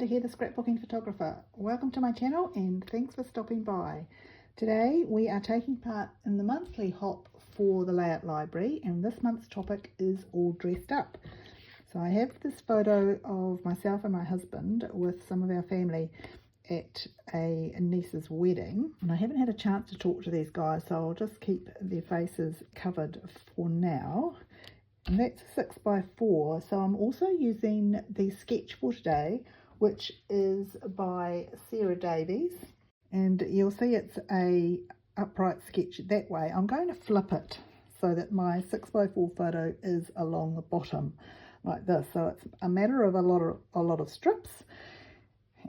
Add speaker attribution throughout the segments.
Speaker 1: Amanda here, the Scrapbooking Photographer. Welcome to my channel and thanks for stopping by. Today we are taking part in the monthly hop for the Layout Library, and this month's topic is all dressed up. So I have this photo of myself and my husband with some of our family at a niece's wedding, and I haven't had a chance to talk to these guys, so I'll just keep their faces covered for now. And that's a 6x4, so I'm also using the sketch for today, which is by Sarah Davies, and you'll see it's a upright sketch that way. I'm going to flip it so that my 6x4 photo is along the bottom like this, so it's a matter of a lot of strips.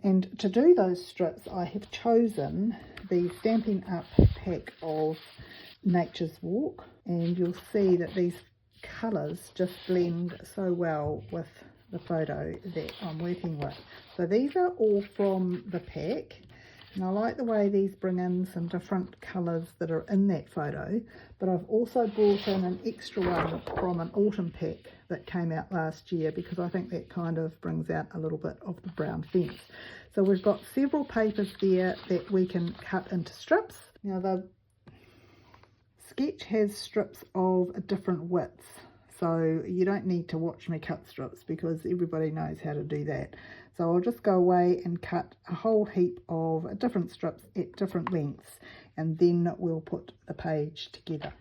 Speaker 1: And to do those strips, I have chosen the Stampin Up pack of Nature's Walk, and you'll see that these colours just blend so well with the photo that I'm working with. So these are all from the pack, and I like the way these bring in some different colours that are in that photo, but I've also brought in an extra one from an autumn pack that came out last year because I think that kind of brings out a little bit of the brown fence. So we've got several papers there that we can cut into strips. Now the sketch has strips of different widths, so you don't need to watch me cut strips because everybody knows how to do that. So I'll just go away and cut a whole heap of different strips at different lengths, and then we'll put the page together.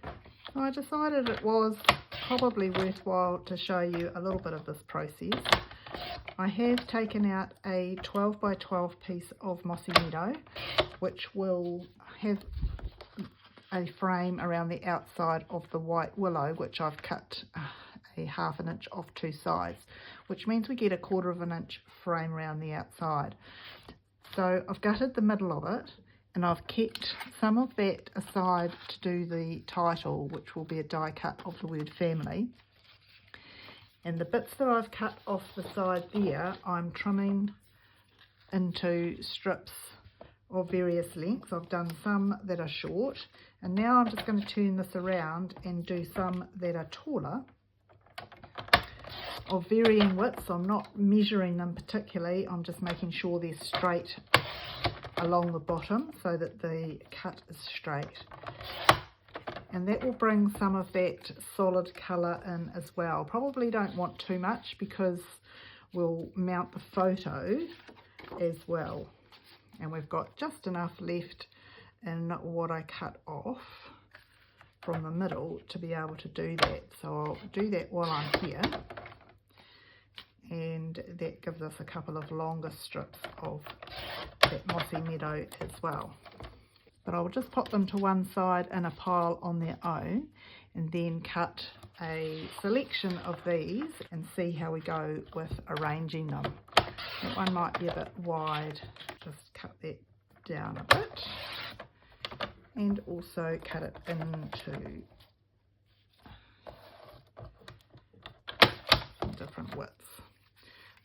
Speaker 1: So I decided it was probably worthwhile to show you a little bit of this process. I have taken out a 12x12 piece of Mossy Meadow, which will have a frame around the outside of the white willow, which I've cut a 1/2 inch off two sides, which means we get a 1/4 inch frame around the outside. So I've gutted the middle of it, and I've kept some of that aside to do the title, which will be a die cut of the word family. And the bits that I've cut off the side there, I'm trimming into strips of various lengths. I've done some that are short, and now I'm just going to turn this around and do some that are taller of varying widths. I'm not measuring them particularly, I'm just making sure they're straight along the bottom so that the cut is straight, and that will bring some of that solid colour in as well. Probably don't want too much because we'll mount the photo as well, and we've got just enough left in what I cut off from the middle to be able to do that. So I'll do that while I'm here, and that gives us a couple of longer strips of that Mossy Meadow as well. But I'll just pop them to one side in a pile on their own, and then cut a selection of these and see how we go with arranging them. That one might be a bit wide, just cut that down a bit, and also cut it into some different widths.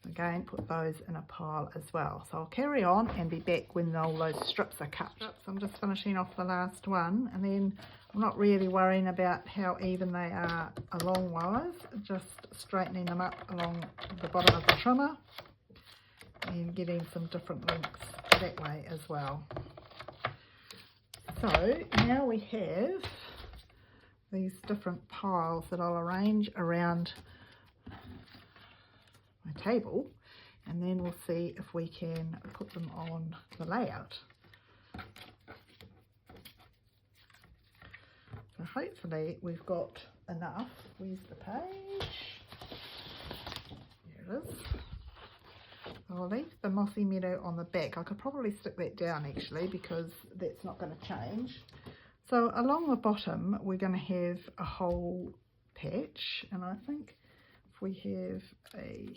Speaker 1: Again, put those in a pile as well. So I'll carry on and be back when all those strips are cut. So I'm just finishing off the last one, and then I'm not really worrying about how even they are along wise, just straightening them up along the bottom of the trimmer and getting some different lengths that way as well. So now we have these different piles that I'll arrange around my table, and then we'll see if we can put them on the layout. So hopefully we've got enough. Where's the page? There it is. I'll leave the Mossy Meadow on the back. I could probably stick that down actually because that's not going to change. So along the bottom we're going to have a whole patch, and I think if we have a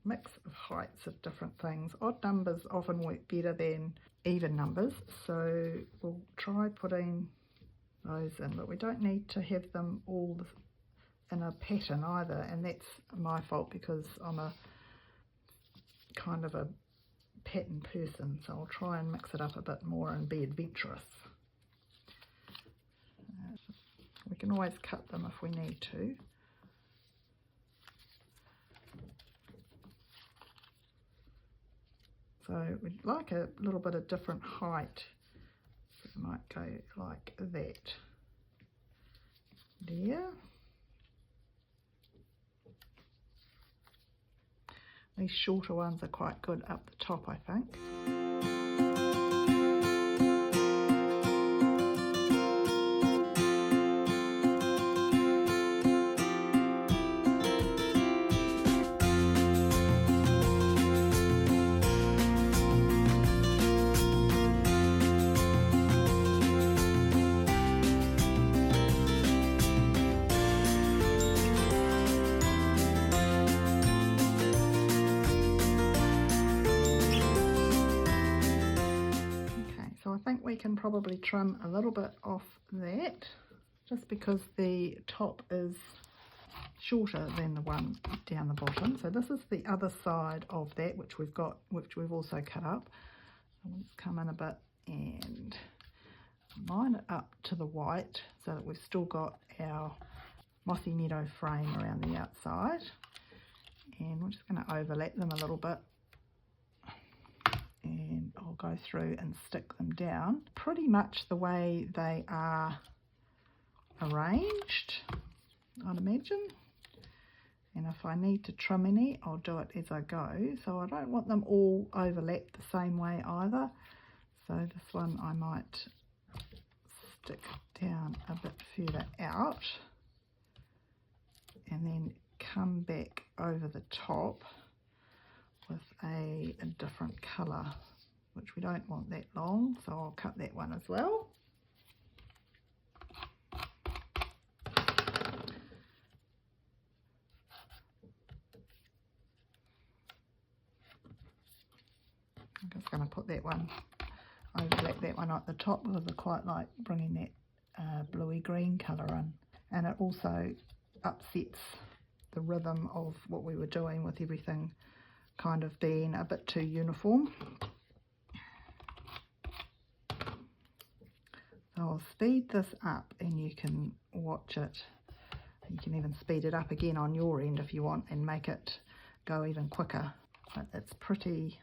Speaker 1: mix of heights of different things, odd numbers often work better than even numbers, so we'll try putting those in, but we don't need to have them all in a pattern either, and that's my fault because I'm a kind of a pattern person, so I'll try and mix it up a bit more and be adventurous. We can always cut them if we need to. So we'd like a little bit of different height. So we might go like that. There. These shorter ones are quite good up the top, I think. I think we can probably trim a little bit off that, just because the top is shorter than the one down the bottom. So this is the other side of that, which we've also cut up. So let's come in a bit and line it up to the white so that we've still got our mossy meadow frame around the outside, and we're just going to overlap them a little bit. And I'll go through and stick them down pretty much the way they are arranged, I'd imagine. And if I need to trim any, I'll do it as I go. So I don't want them all overlapped the same way either. So this one I might stick down a bit further out and then come back over the top with a different colour, which we don't want that long, so I'll cut that one as well. I'm just going to put that one, overlap that one at the top, because I quite like bringing that bluey green colour in, and it also upsets the rhythm of what we were doing with everything kind of being a bit too uniform. So I'll speed this up and you can watch it. You can even speed it up again on your end if you want and make it go even quicker. But it's a pretty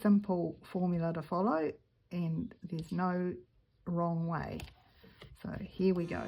Speaker 1: simple formula to follow, and there's no wrong way. So here we go.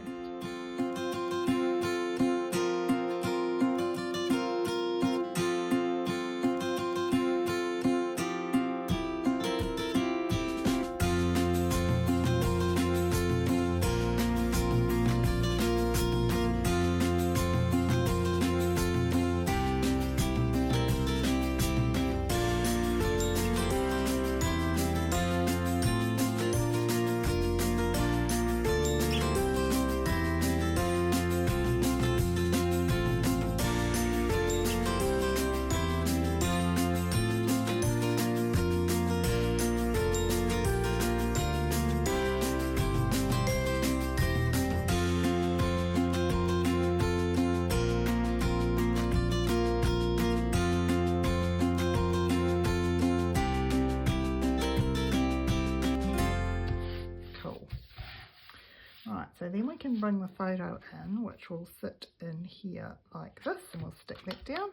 Speaker 1: So then we can bring the photo in, which will sit in here like this, and we'll stick that down.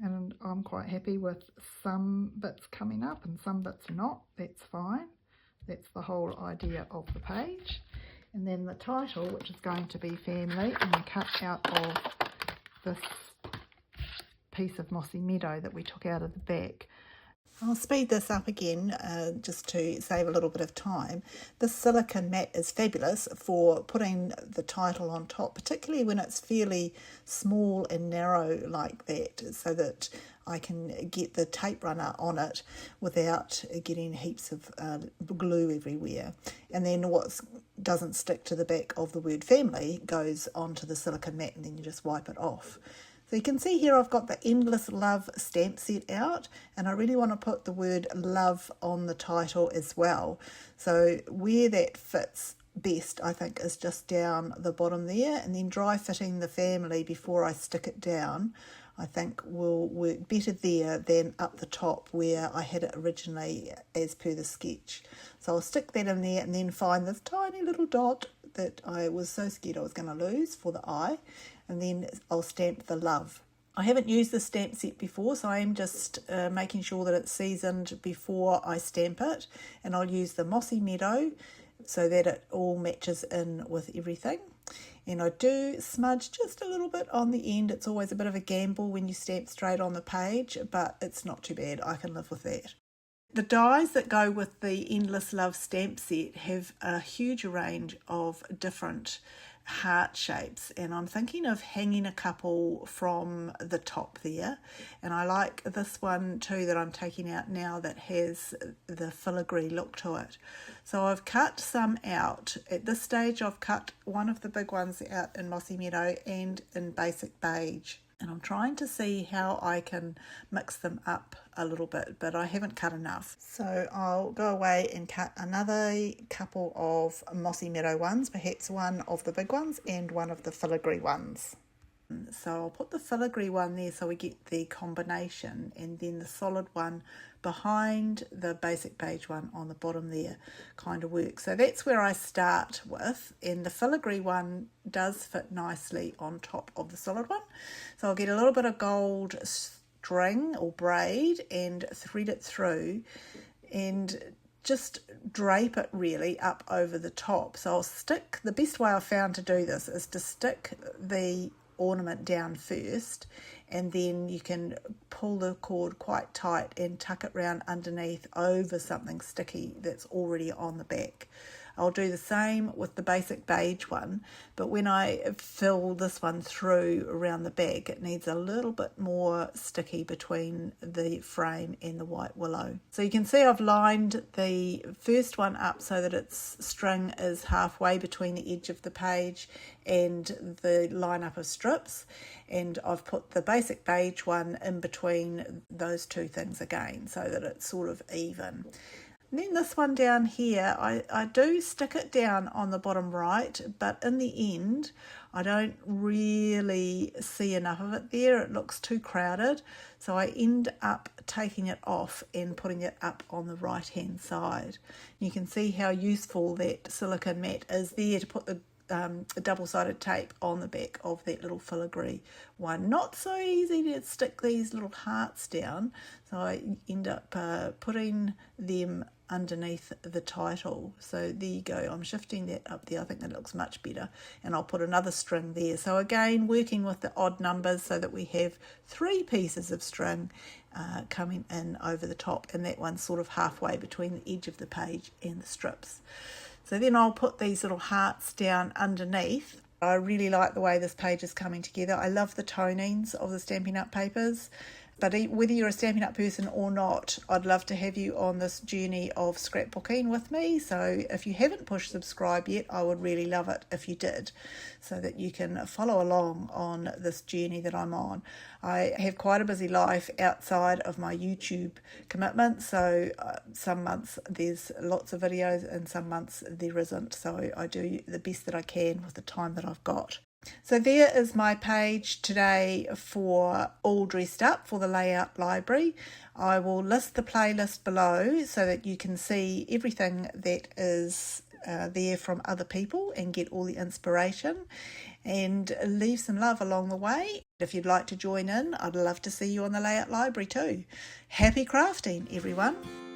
Speaker 1: And I'm quite happy with some bits coming up and some bits not. That's fine. That's the whole idea of the page. And then the title, which is going to be Family, and we cut out of this piece of mossy meadow that we took out of the back. I'll speed this up again just to save a little bit of time. This silicone mat is fabulous for putting the title on top, particularly when it's fairly small and narrow like that, so that I can get the tape runner on it without getting heaps of glue everywhere. And then what doesn't stick to the back of the word family goes onto the silicone mat, and then you just wipe it off. So you can see here I've got the Endless Love stamp set out, and I really want to put the word love on the title as well. So where that fits best, I think, is just down the bottom there, and then dry fitting the family before I stick it down, I think will work better there than up the top where I had it originally as per the sketch. So I'll stick that in there and then find this tiny little dot that I was so scared I was going to lose for the eye. and then I'll stamp the love. I haven't used the stamp set before, so I am just making sure that it's seasoned before I stamp it, and I'll use the Mossy Meadow so that it all matches in with everything. And I do smudge just a little bit on the end. It's always a bit of a gamble when you stamp straight on the page, but it's not too bad. I can live with that. The dies that go with the Endless Love stamp set have a huge range of different heart shapes, and I'm thinking of hanging a couple from the top there, and I like this one too that I'm taking out now that has the filigree look to it. So I've cut some out. At this stage I've cut one of the big ones out in Mossy Meadow and in Basic Beige, and I'm trying to see how I can mix them up a little bit, but I haven't cut enough. So I'll go away and cut another couple of Mossy Meadow ones, perhaps one of the big ones and one of the filigree ones. So I'll put the filigree one there so we get the combination, and then the solid one behind the Basic Beige one on the bottom there kind of works. So that's where I start with, and the filigree one does fit nicely on top of the solid one. So I'll get a little bit of gold string or braid and thread it through and just drape it really up over the top. So I'll stick, the best way I've found to do this is to stick the ornament down first, and then you can pull the cord quite tight and tuck it round underneath over something sticky that's already on the back. I'll do the same with the Basic Beige one, but when I fill this one through around the back, it needs a little bit more sticky between the frame and the white willow. So you can see I've lined the first one up so that its string is halfway between the edge of the page and the line up of strips, and I've put the Basic Beige one in between those two things again so that it's sort of even. And then this one down here, I do stick it down on the bottom right, but in the end I don't really see enough of it there. It looks too crowded, so I end up taking it off and putting it up on the right hand side. You can see how useful that silicone mat is there to put the double-sided tape on the back of that little filigree one. Not so easy to stick these little hearts down, so I end up putting them underneath the title. So there you go, I'm shifting that up there. I think that looks much better, and I'll put another string there. So again, working with the odd numbers so that we have 3 pieces of string coming in over the top, and that one's sort of halfway between the edge of the page and the strips. So then I'll put these little hearts down underneath. I really like the way this page is coming together. I love the tonings of the Stampin' Up papers. But whether you're a Stampin' Up person or not, I'd love to have you on this journey of scrapbooking with me. So if you haven't pushed subscribe yet, I would really love it if you did, so that you can follow along on this journey that I'm on. I have quite a busy life outside of my YouTube commitment, so some months there's lots of videos and some months there isn't. So I do the best that I can with the time that I've got. So there is my page today for All Dressed Up for the Layout Library. I will list the playlist below so that you can see everything that is there from other people and get all the inspiration, and leave some love along the way. If you'd like to join in, I'd love to see you on the Layout Library too. Happy crafting, everyone.